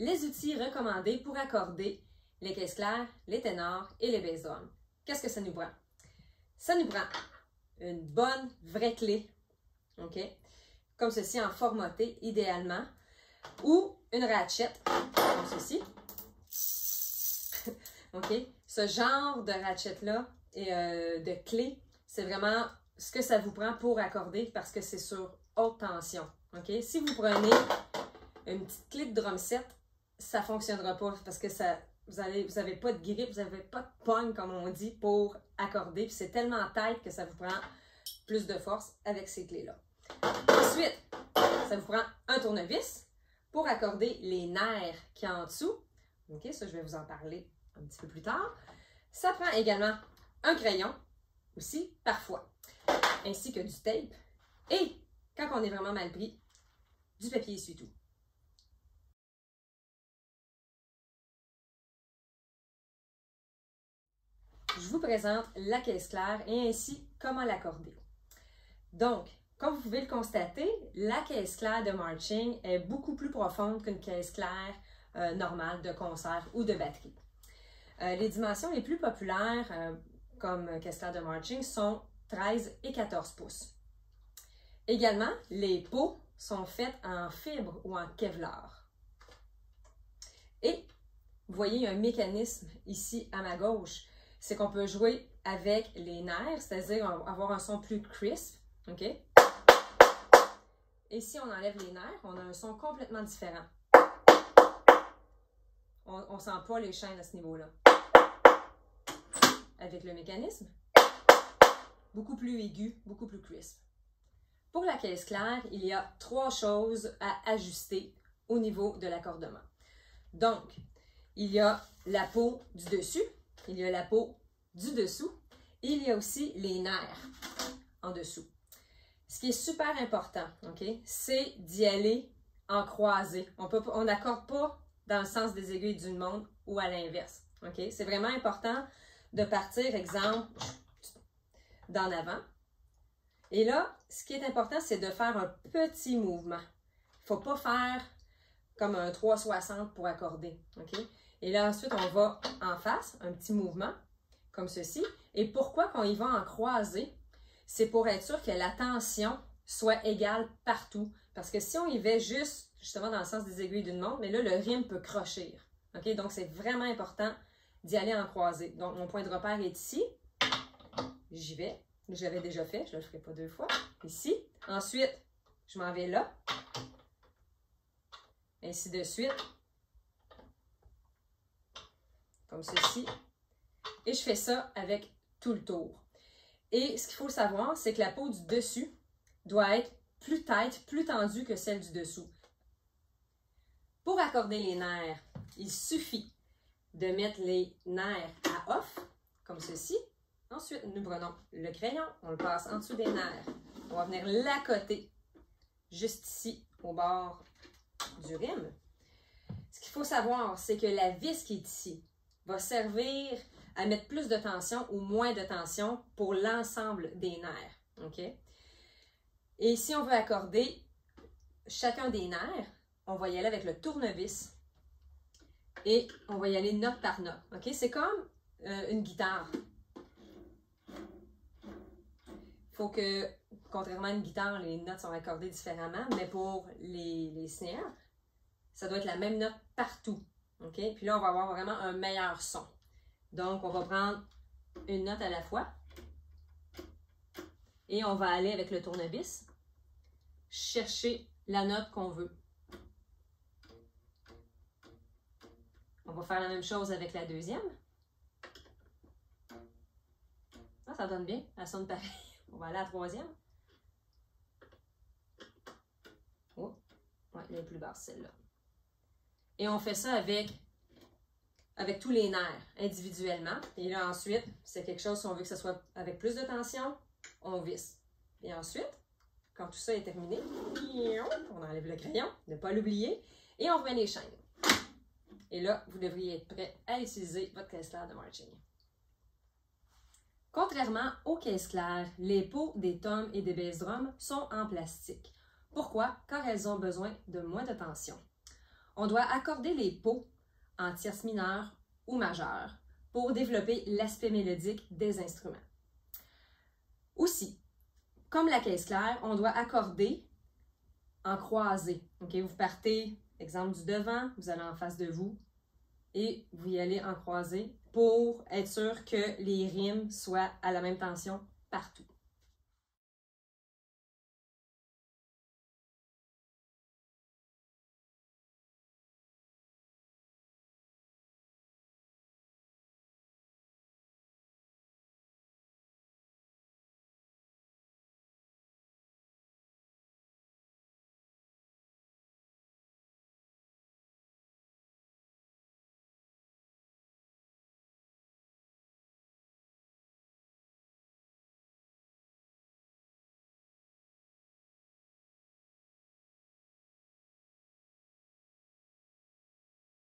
les outils recommandés pour accorder les caisses claires, les ténors et les basses drums. Qu'est-ce que ça nous prend? Ça nous prend une bonne vraie clé, ok? Comme ceci en formaté idéalement, ou une ratchet, comme ceci. Ok? Ce genre de ratchet-là et de clé, c'est vraiment ce que ça vous prend pour accorder parce que c'est sur haute tension. Ok? Si vous prenez une petite clé de drum set, ça ne fonctionnera pas parce que ça, vous n'avez pas de grip, vous n'avez pas de pogne, comme on dit, pour accorder. Puis c'est tellement tight que ça vous prend plus de force avec ces clés-là. Ensuite, ça vous prend un tournevis pour accorder les nerfs qui sont en dessous. Ok, ça, je vais vous en parler un petit peu plus tard. Ça prend également un crayon, aussi, parfois, ainsi que du tape. Et, quand on est vraiment mal pris, du papier essuie-tout. Je vous présente la caisse claire et ainsi comment l'accorder. Donc, comme vous pouvez le constater, la caisse claire de marching est beaucoup plus profonde qu'une caisse claire normale de concert ou de batterie. Les dimensions les plus populaires comme caisse claire de marching sont 13 et 14 pouces. Également, les pots sont faits en fibre ou en Kevlar. Et vous voyez, il y a un mécanisme ici à ma gauche. C'est qu'on peut jouer avec les nerfs, c'est-à-dire avoir un son plus crisp. OK? Et si on enlève les nerfs, on a un son complètement différent. On ne sent pas les chaînes à ce niveau-là. Avec le mécanisme, beaucoup plus aigu, beaucoup plus crisp. Pour la caisse claire, il y a 3 choses à ajuster au niveau de l'accordement. Donc, il y a la peau du dessus, il y a la peau du dessous, et il y a aussi les nerfs en dessous. Ce qui est super important, okay, c'est d'y aller en croisée. On n'accorde pas dans le sens des aiguilles d'une montre ou à l'inverse. Okay? C'est vraiment important de partir, exemple, d'en avant. Et là, ce qui est important, c'est de faire un petit mouvement. Il ne faut pas faire comme un 360 pour accorder. Okay? Et là, ensuite, on va en face, un petit mouvement, comme ceci. Et pourquoi qu'on y va en croisée? C'est pour être sûr que la tension soit égale partout. Parce que si on y va justement dans le sens des aiguilles d'une montre, mais là, le rythme peut crochir. Okay? Donc, c'est vraiment important d'y aller en croisée. Donc, mon point de repère est ici. J'y vais. Je l'avais déjà fait, je ne le ferai pas 2 fois. Ici. Ensuite, je m'en vais là. Ainsi de suite. Comme ceci. Et je fais ça avec tout le tour. Et ce qu'il faut savoir, c'est que la peau du dessus doit être plus tight, plus tendue que celle du dessous. Pour accorder les nerfs, il suffit de mettre les nerfs à off, comme ceci. Ensuite, nous prenons le crayon, on le passe en dessous des nerfs. On va venir l'accoter juste ici, au bord du rime. Ce qu'il faut savoir, c'est que la vis qui est ici va servir à mettre plus de tension ou moins de tension pour l'ensemble des nerfs. Okay? Et si on veut accorder chacun des nerfs, on va y aller avec le tournevis et on va y aller note par note. Okay? C'est comme une guitare. Il faut que, contrairement à une guitare, les notes sont accordées différemment, mais pour les snares, ça doit être la même note partout. Okay? Puis là, on va avoir vraiment un meilleur son. Donc, on va prendre une note à la fois et on va aller avec le tournevis chercher la note qu'on veut. On va faire la même chose avec la deuxième. Ah, ça donne bien, elle sonne pareil. On va aller à la troisième. Oh, ouais, elle est plus basse celle-là. Et on fait ça avec tous les nerfs individuellement. Et là, ensuite, c'est quelque chose, si on veut que ce soit avec plus de tension, on visse. Et ensuite, quand tout ça est terminé, on enlève le crayon, ne pas l'oublier, et on remet les chaînes. Et là, vous devriez être prêt à utiliser votre caisse claire de marching. Contrairement aux caisses claires, les peaux des toms et des bass drums sont en plastique. Pourquoi? Car elles ont besoin de moins de tension. On doit accorder les pots en tierce mineure ou majeure pour développer l'aspect mélodique des instruments. Aussi, comme la caisse claire, on doit accorder en croisée. Okay? Vous partez, exemple du devant, vous allez en face de vous et vous y allez en croisée pour être sûr que les rimes soient à la même tension partout.